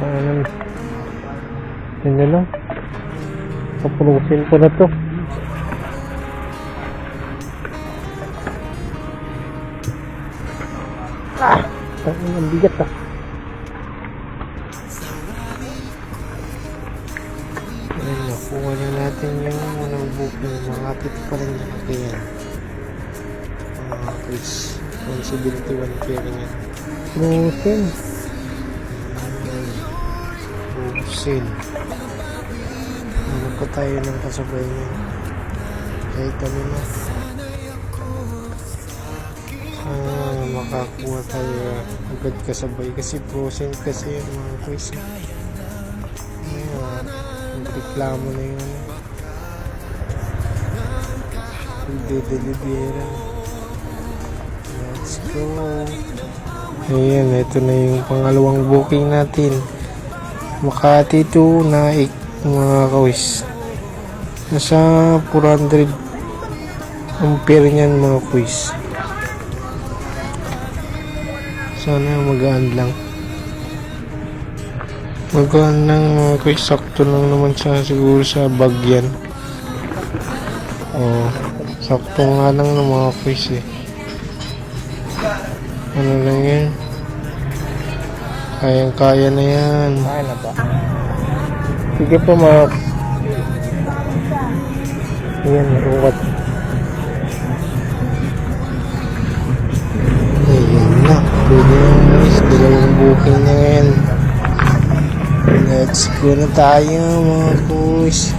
Yan na lang. Kapulusin ko na to. Ang bigat ah. Ayan, nakuha na natin yung unang booking. Makapit pa rin na kaya. Please. 171 kaya rin yan. Busin. Ano pa tayo ng kasabay niya? Kahit ano na. Makakuha tayo agad kasabay kasi frozen kasi yung mga quiz. Reklamo na yun. Delivery. Let's go. Ayan, ito na yung pangalawang booking natin. Makati to Naik mga kawis. Nasa 400 ampere niyan mga quiz. Sana magaan lang. Magaan lang mga quiz. Sakto lang naman siya siguro sa bagyan. Sakto nga lang ng mga quiz eh. Ano lang yan? Kayang-kaya na yan. Kaya na ba? Sige po mga. Ayan, ruwat. Ayan na. Pwede yung dalawang booking na yan. Let's go na tayo mga kuys.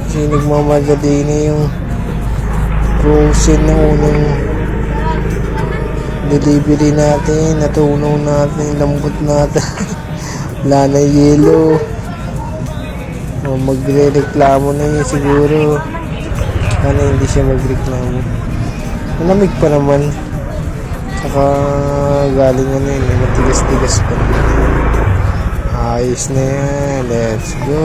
Kasi nagmamadali na yung frozen na unang delivery natin. Natunaw natin, lambot natin. Wala na yelo. Magre-reklamo na yun siguro. Sana hindi siya magreklamo. Malamig pa naman. Saka galing ano yun, matigas-tigas pa. Ayos na yan. Let's go.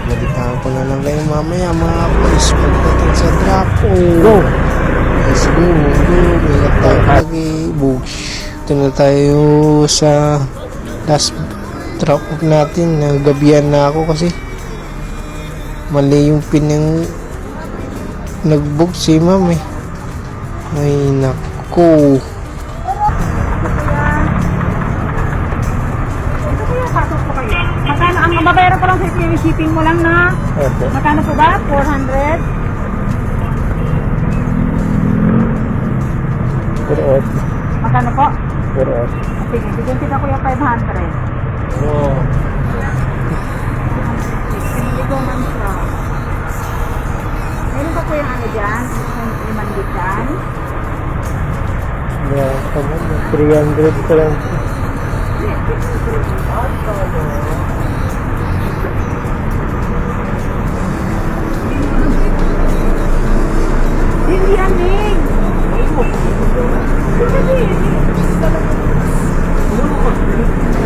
Balitaan ko na lang kayo mamaya mga boys pagdating sa drop. Go! Let's go. Ingat tayo lagi. Boosh. Ito na tayo sa last drop off natin. Nagabihan na ako kasi mali yung pin yung nag-book si ma'am eh. Ay nako. Magkano ang mabayaran ko lang sa yung shipping mo lang na? Okay. Magkano po ba? 400? Puro-os. Magkano po? Puro-os. Sige, bigyan kita ko yung 500. Oo. Pinili ko man siya. Meron pa po yung ano dyan? Yung mandig dyan? Yeah, 300 pa lang. Hindi yan, Ning!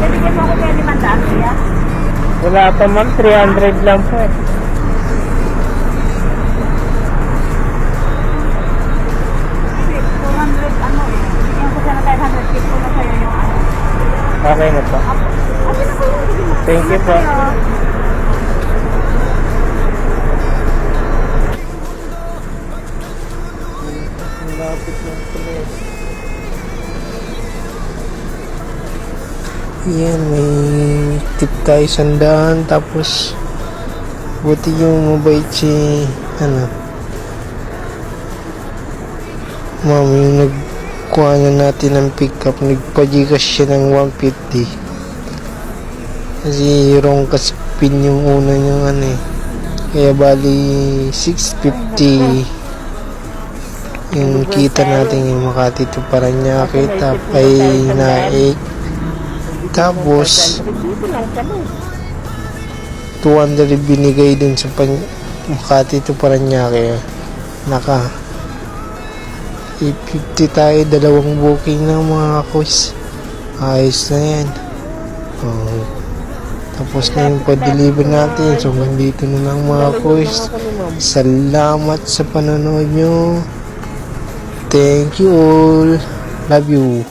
Bigyan mo ako kaya 500 kaya? Wala pa ma'am, 300 lang po eh. Kasi 400 ano eh. Bigyan ko siya na 500 keep ko na sa'yo yung ano. Okay na po. Okay na po yun. Thank you po. Lapit lang pala eh. Yan, may tip tayo 100. Tapos buti yung mabait si ma'am yung nagkuha na natin ng pick up. Nagpa-Gcash siya ng 150 kasi wrong kasi pin yung una yung kaya bali 650 yung kita natin yung Makati to Paranaque tapay Naik. Tapos 200 binigay dun sa Makati to Paranaque. Naka 850 tayo, dalawang booking ng mga kuys. Ayos na yan. Tapos na yung pa-deliver natin. So nandito na lang mga kuys. Salamat sa panonood nyo. Thank you all. Love you.